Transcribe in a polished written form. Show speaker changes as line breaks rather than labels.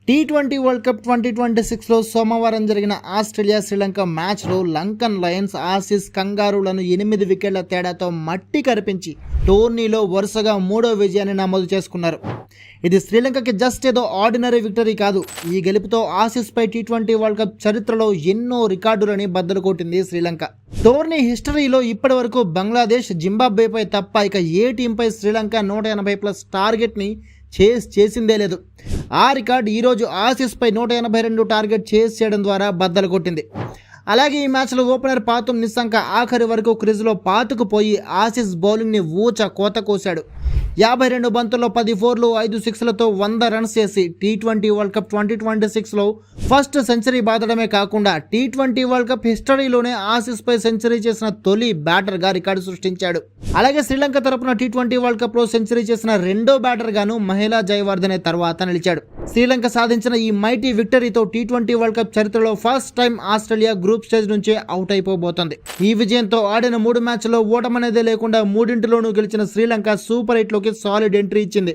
T20 world cup 2026లో సోమవారం జరిగిన Australia Sri Lanka మ్యాచ్లో లంకన్ లయన్స్ ఆసీస్ కంగారూలను 8 వికెట్ల తేడాతో మట్టి కరిపించి టోర్నీలో వరుసగా 3వ విజయాన్ని నమోదు చేసుకున్నారు. ఇది శ్రీలంకకి జస్ట్ ఏదో ఆర్డినరీ విక్టరీ కాదు. ఈ గెలుపుతో ఆసీస్పై టీ20 వరల్డ్ కప్ చరిత్రలో ఎన్నో రికార్డులని బద్దలు కొట్టింది శ్రీలంక. టోర్నీ హిస్టరీలో ఇప్పటి వరకు బంగ్లాదేశ్, జింబాబ్వేపై తప్ప ఇక ఏ టీంపై శ్రీలంక 180+ టార్గెట్ని చేసిందే లేదు. ఆ రికార్డు ఈరోజు ఆసీస్పై 182 టార్గెట్ చేయడం ద్వారా బద్దలు కొట్టింది. అలాగే ఈ మ్యాచ్లో ఓపెనర్ పాతుమ్ నిస్సంక ఆఖరి వరకు క్రిజ్లో పాతుకుపోయి ఆసీస్ బౌలింగ్ని ఊచ కోత కోశాడు. 52 బంతుల్లో 10 4లు 5 6లతో 100 రన్స్ చేసి టీ20 వరల్డ్ కప్ 2026లో ఫస్ట్ సెంచరీ బాదడమే కాకుండా టీ20 వరల్డ్ కప్ హిస్టరీలోనే ఆసీస్పై సెంచరీ చేసిన తొలి బ్యాటర్గా రికార్డు సృష్టించాడు. అలాగే శ్రీలంక తరపున టీ20 వరల్డ్ కప్లో సెంచరీ చేసిన రెండో బ్యాటర్గాను మహిళా జయవర్ధనే తర్వాత నిలిచాడు. శ్రీలంక సాధించిన ఈ మైటీ విక్టరీతో టీ20 వరల్డ్ కప్ చరిత్రలో first time Australia group stage నుంచే అవుట్ అయిపోబోతోంది. ఈ విజయంతో ఆడిన 3 మ్యాచ్ల్లో ఓటమనేదే లేకుండా 3ంటిలోనూ గెలిచిన శ్రీలంక సూపర్ 8లోకి సాలిడ్ ఎంట్రీ ఇచ్చింది.